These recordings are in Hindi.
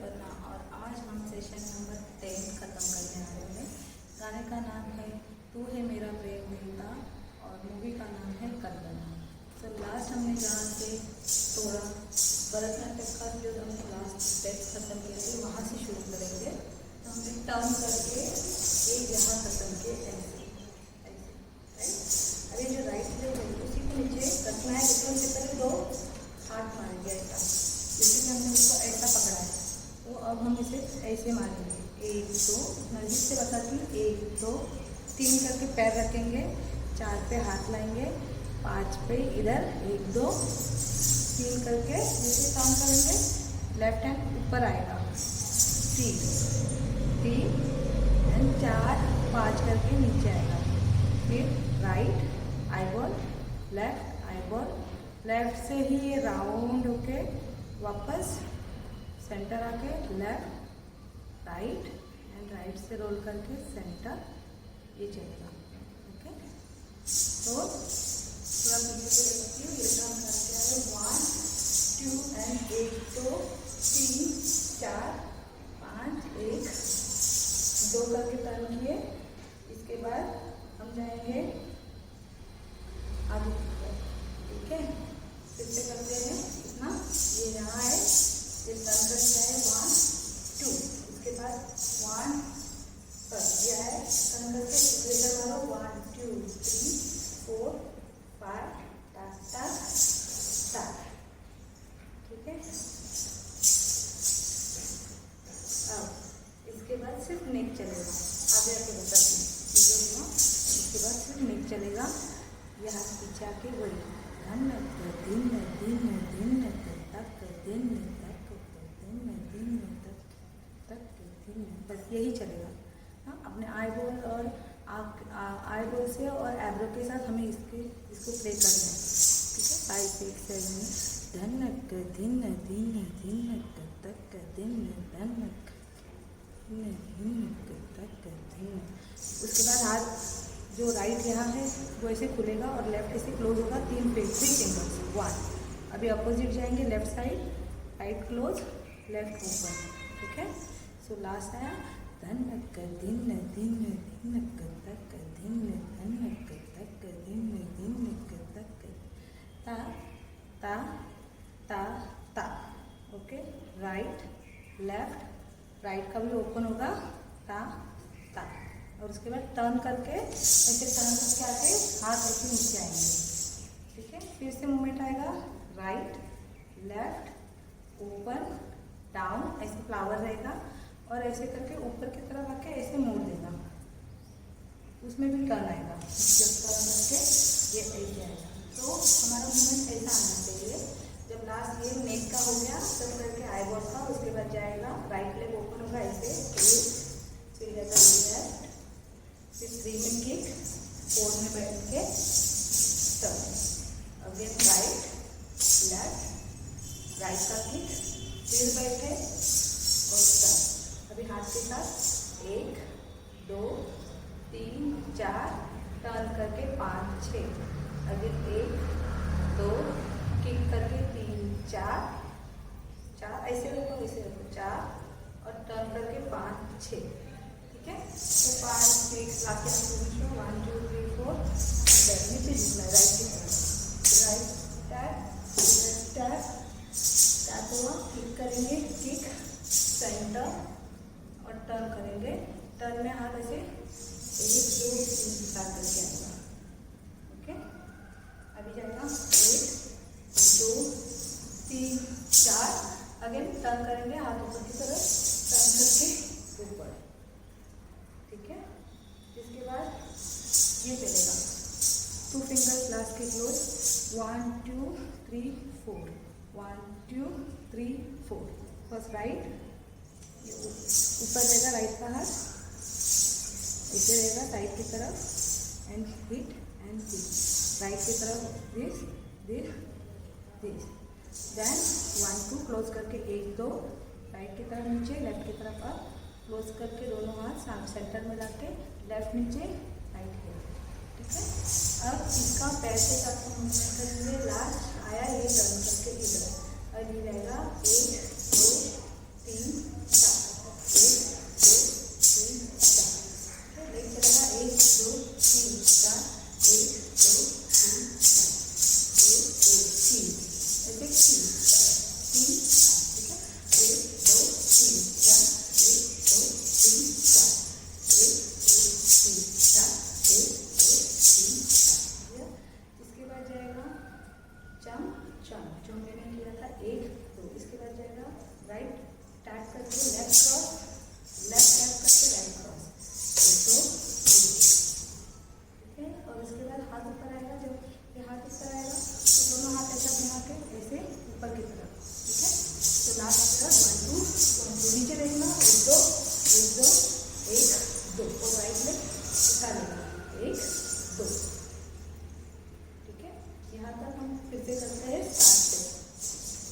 करना। और आज हम सेशन नंबर 10 ख़त्म करने आ रहे हैं। गाने का नाम है तू है मेरा प्रेम देवता और मूवी का नाम है कंगना। तो लास्ट हमने जहाँ से थोड़ा भरतनाट्यम का जो हमने लास्ट स्टेप्स ख़त्म किए थे वहाँ से शुरू करेंगे। तो हमने टर्न करके एक यहाँ ख़त्म किए ऐसे राइट। अभी जो राइट लेग है उसी को नीचे रखना है। बिल्कुल से पहले दो हाथ मारेंगे ऐसा, जैसे कि हमने उसको ऐसा पकड़ा है। तो अब हम इसे ऐसे मारेंगे 1 2, नज़दीक से बताती हूँ 1 2 3 करके पैर रखेंगे, 4 पे हाथ लाएंगे, 5 पे इधर 1 2 3 करके जैसे काम करेंगे। लेफ्ट हैंड ऊपर आएगा 3 3 एंड 4 5 करके नीचे आएगा। फिर right eyeball, left eyeball, left से ही ये राउंड होके वापस सेंटर आके लेफ्ट राइट एंड राइट से रोल करके सेंटर, ये चलेगा। ओके, तो थोड़ा पीछे से देखती हूँ। ये काम करते हैं 1 2 एंड 1 2 3 4 5 1 2 करके टर्न किए। इसके बाद हम जाएंगे आगे, ठीक है। फिर से करते हैं इतना, ये यहाँ है, ये टर्न करके है 1 2, इसके बाद 1 पर यह है टर्न करके इधर मारो 1 2 3 4 5 टाक टाक टाक, ठीक है। अब इसके बाद सिर्फ नेक चलेगा, आगे आके बताती हूँ। इसके बाद सिर्फ नेक चलेगा। ये हाथ पीछे आके वही धन दिन दिन दिन तक दिन तक दिन दिन तक दिन, बस यही चलेगा। हाँ, अपने आईबॉल और आईबॉल से और एब्रो के साथ हमें इसको प्ले करना है, ठीक है। 5 6 7 धन दिन दिन दिन तक दिन धन दिन तक दिन। उसके बाद हाथ जो राइट यहाँ है वो ऐसे खुलेगा और लेफ्ट ऐसे क्लोज होगा। 3 फिंगर्स 1। अभी अपोजिट जाएंगे, left side right close left open, ठीक है। सो लास्ट आया धन दिन दिन दिन तक दिन धन तक दिन दिन तक ता ता ता ता। ओके, राइट लेफ्ट, राइट का भी ओपन होगा ता ता। और उसके बाद टर्न करके ऐसे टर्न करके आके हाथ ऐसे नीचे आएंगे, ठीक है। फिर से मूवमेंट आएगा राइट लेफ्ट ओपन डाउन, ऐसे फ्लावर रहेगा और ऐसे करके ऊपर की तरफ आके ऐसे मोड़ देगा। उसमें भी टर्न आएगा, जब टर्न करके ये ऐसे आएगा। तो हमारा मूवमेंट ऐसा आना चाहिए। जब लास्ट ये नेक का हो गया तब करके आईबॉल का, उसके बाद जाएगा राइट लेग ओपन होगा ऐसे, फिर जाएगा लेफ्ट, फिर 3 में किक, 4 में बैठ के turn, again right left, right का किक, फिर बैठे और टर्न। अभी हाथ के साथ 1 2 3 4 टर्न करके 5 6, अगेन 1 2 किक करके 3 4 4, ऐसे रखो 4 और टर्न करके 5 6, ठीक है। तो 5 6 लाके 1 2 3 4 नीचे झुकना है राइट की तरफ, right tap left tap tap हुआ, किक करेंगे किक सेंटर और टर्न करेंगे। टर्न में हाथ ऐसे 1 2 3 4 करके आएगा। ओके, अभी जाएगा 1 2 3 4, अगेन टर्न करेंगे हाथ ऊपर की तरफ, टर्न करके ऊपर, ठीक है। इसके बाद ये चलेगा 2 फिंगर्स लास्ट के क्लोज 1 2 3 4 1 2 3 4। फर्स्ट राइट, ये ऊपर रहेगा राइट का हाथ, इधर रहेगा साइड की तरफ and hit and hit, right की तरफ this this this, then 1 2 close करके 1 2 राइट की तरफ नीचे, लेफ्ट की तरफ अप, क्लोज करके दोनों हाथ सेंटर में लाके लेफ्ट नीचे राइट हिल, ठीक है। अब इसका पैर के साथ मूवमेंट करेंगे। लास्ट आया ये टर्न करके इधर, अब ये रहेगा 1 2 3 जो मैंने किया था 1 2। इसके बाद जाएगा राइट टैप करके लेफ्ट क्रॉस, लेफ्ट टैप करके राइट क्रॉस, 1 2 ठीक है। और उसके बाद हाथ ऊपर आएगा, जब ये हाथ ऊपर आएगा तो दोनों हाथ ऐसा घुमा के ऐसे ऊपर की तरफ, ठीक है। तो लास्ट तरफ 1 2 नीचे रहेगा 1 2 1 2 1 2 और राइट में उठाएगा 1 2, ठीक है। यहाँ तक हम फिर से करते हैं स्टार्ट से।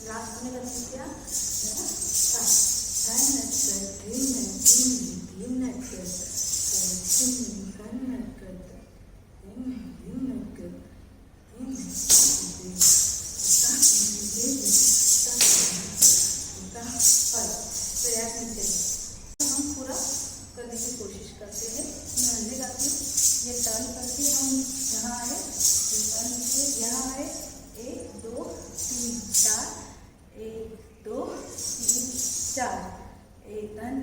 लास्ट में कर दिया हम पूरा करने की कोशिश करते हैं। मैं अंदर जाती हूँ, ये टर्न करके हम यहाँ आए, टर्न किए यहाँ आए 1 2 3 4 1 2 3 4 एक turn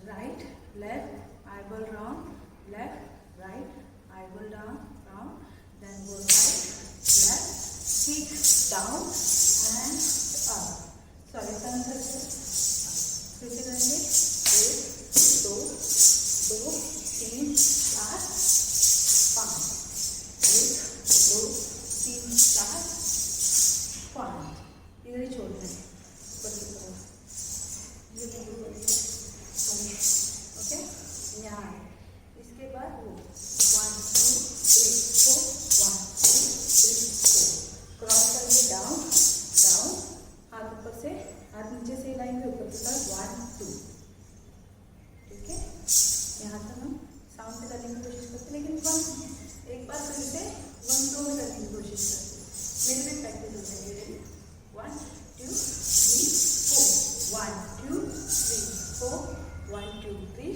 right left eyeball round, left right eyeball down round, then go right left kick down and up. Sorry, turn करके फिर से करेंगे 1 2 2 3 4 5 1 2 3 4 5 इधर ही छोड़ना है ऊपर की तरफ, ये ओके। यहाँ इसके बाद वो 1 2 3 4 1 2 3 4 क्रॉस करके डाउन डाउन, हाथ ऊपर से हाथ नीचे से लाएंगे ऊपर की तरफ 1 2, ठीक है। यहाँ तक हम साउंड से करने की कोशिश करते हैं, लेकिन एक बार फिर से 1 2 में करने की कोशिश करते हैं। मेरे भी प्रैक्टिस हो जाएगी। 1 2 3 4 1 2 3 4 1 2 3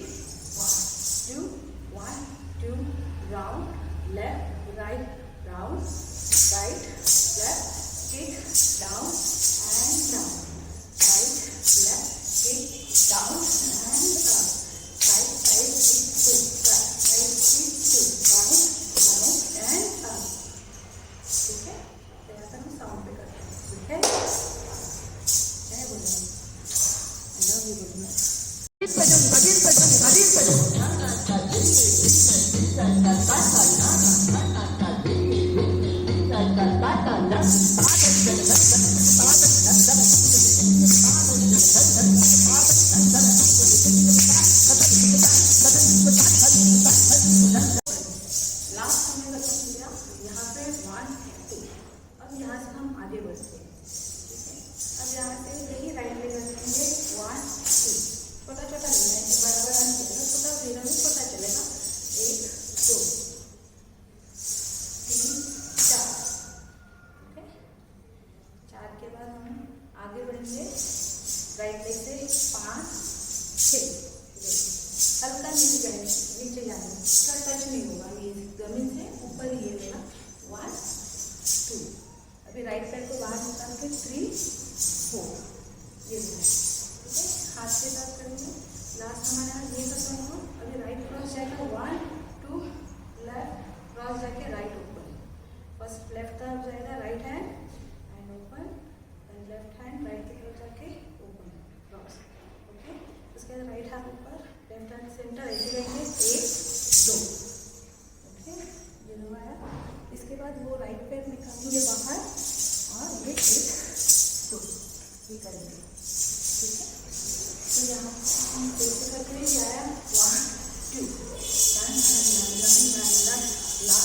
1 2 1 2 round left right round right left kick down and down, right left kick down and up, right side kick 2 right side kick 2 down down and up, ठीक है। तो ऐसा हम साउंड पे करते हैं, ठीक है। क्या बोलना है, आई लव यू बोलना है। राइट लेग से 5 6, हल्का नीचे जाना, इसका टच नहीं होगा, ये जमीन से ऊपर ही है मेरा 1 2। अभी राइट पैर को बाहर निकाल के 3 4, ये ठीक है। हाथ के साथ करेंगे, लास्ट हमारा ये खत्म हुआ। अभी राइट क्रॉस जाएगा 1 2 लेफ्ट क्रॉस जाके राइट ऊपर, फर्स्ट लेफ्ट तरफ जाएगा right hand and open, then left hand right की तरफ जाके ओपन क्रॉस, ओके। उसके बाद राइट हाथ ऊपर, लेफ्ट हैंड सेंटर, ऐसे रहेंगे 1 2, ओके। ये दो आया। इसके बाद वो राइट पैर निकालेंगे बाहर और ये 1 2 ये करेंगे, ठीक है। तो यहाँ हम फिर से करते हैं, ये आया 1 2 run run run run run ला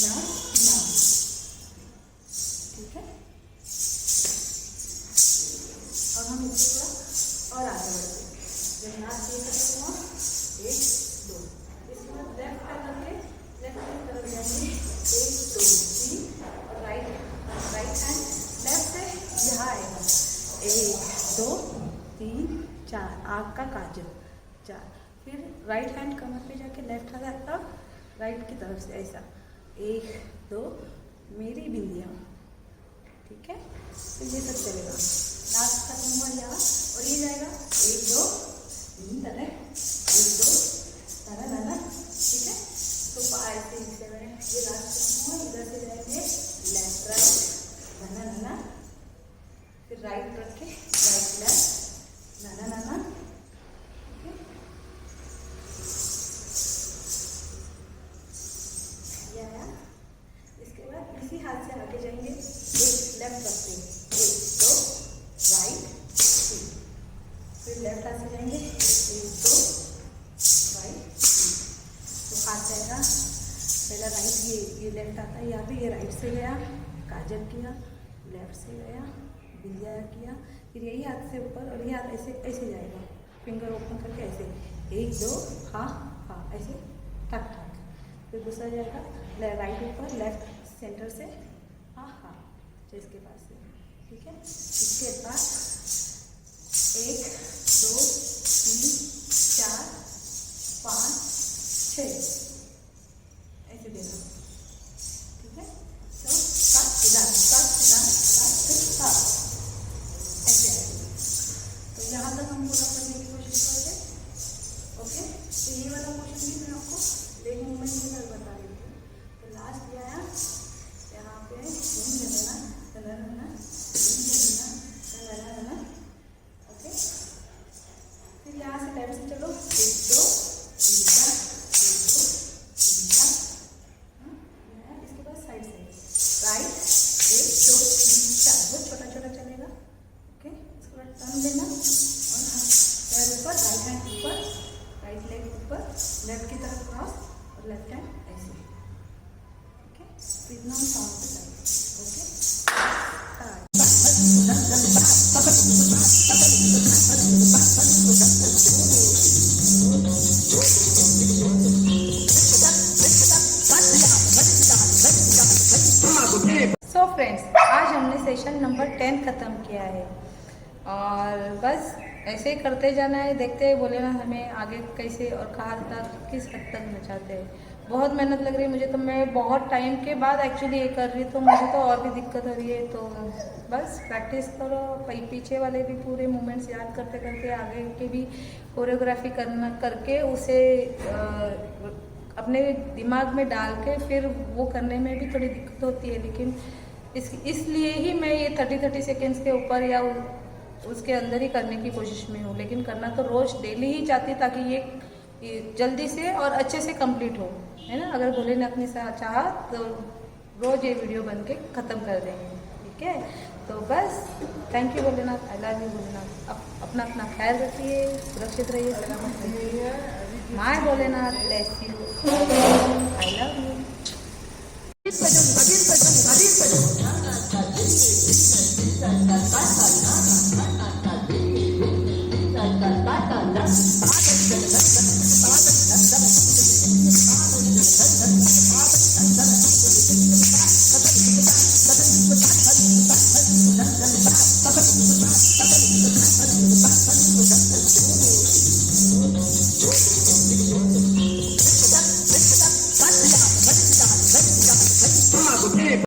ना ना, ठीक है। और हम इससे थोड़ा और आगे बढ़ते हैं। जब यहाँ से करते हैं 1 2, इसके बाद लेफ्ट पैर करके लेफ्ट की तरफ जाएंगे 1 2 3 और राइट हैंड लेफ्ट से यहाँ आएगा 1 2 3 4, आँख का काजल 4। फिर राइट हैंड कमर पे जाके लेफ्ट हाथ आपका राइट की तरफ से ऐसा 1 2 मेरी बिंदिया, ठीक है। तो ये सब चलेगा। लास्ट खत्म हुआ यहाँ और ये जाएगा 1 2 3 तरह 1 2 तरह नाना, ठीक है। तो 5 6 7 ये लास्ट खत्म हुआ। इधर से जाएंगे लेफ्ट राइट नाना नाना, फिर राइट रख के राइट लेफ्ट नाना नाना, ठीक है। ये आया। इसके बाद इसी हाथ से आगे जाएंगे, एक लेफ्ट रखते हैं 1 2 राइट 3, फिर लेफ्ट हाथ से जाएंगे 1 2 राइट 3। तो हाथ जाएगा पहला राइट, ये लेफ्ट आता है यहाँ पे, ये राइट से गया काजल किया, लेफ्ट से गया बिंदिया किया, फिर यही हाथ से ऊपर और ये हाथ ऐसे ऐसे जाएगा, फिंगर ओपन करके ऐसे 1 2 हाँ हाँ ऐसे ठक ठक। फिर दूसरा जाएगा राइट ऊपर लेफ्ट सेंटर से हाँ हाँ चेस्ट के पास से, ठीक है। इसके बाद 1 2 3 4 5 6 ऐसे देना, ठीक है। तो सात ऐसे आएगा। तो यहाँ तक हम पूरा करने की कोशिश करते, ओके। तो ये वाला क्वेश्चन भी मैं आपको लेग मूवमेंट के साथ बता रही थी। तो लास्ट ये आया, यहाँ पे घूम देना ओके। फिर यहाँ से टाइम से चलो 1 2 3 4 1 2 3 4, इसके बाद साइड से राइट 1 2 3 4, बहुत छोटा छोटा चलेगा, ओके। इसके बाद टर्न देना और पैर ऊपर, राइट हैंड ऊपर, राइट लेग ऊपर, लेफ्ट की तरफ क्रॉस और लेफ्ट हैंड ऐसे, ओके। तो इतना हम साउंड के साथ, ओके। सो फ्रेंड्स, आज हमने सेशन नंबर 10 ख़त्म किया है और बस ऐसे ही करते जाना है। देखते हैं बोले ना हमें आगे कैसे और कहाँ तक किस हद तक पहुँचाते हैं। बहुत मेहनत लग रही है मुझे, तो मैं बहुत टाइम के बाद एक्चुअली ये कर रही हूँ, तो मुझे तो और भी दिक्कत हो रही है। तो बस प्रैक्टिस करो, पीछे वाले भी पूरे मूवमेंट्स याद करते करते आगे के भी कोरियोग्राफी करके उसे अपने दिमाग में डाल के फिर वो करने में भी थोड़ी दिक्कत होती है। लेकिन इसलिए ही मैं ये 30 सेकेंड्स के ऊपर या उसके अंदर ही करने की कोशिश में हूँ। लेकिन करना तो रोज़ डेली ही चाहती, ताकि ये जल्दी से और अच्छे से कंप्लीट हो, है ना। अगर भोलेनाथ ने चाहा तो रोज़ ये वीडियो बन के ख़त्म कर देंगे, ठीक है। तो बस thank you Bholenath, I love you Bholenath. अपना ख्याल रखिए, सुरक्षित रहिए, सलामत रहिए। My Bholenath bless you, I love you.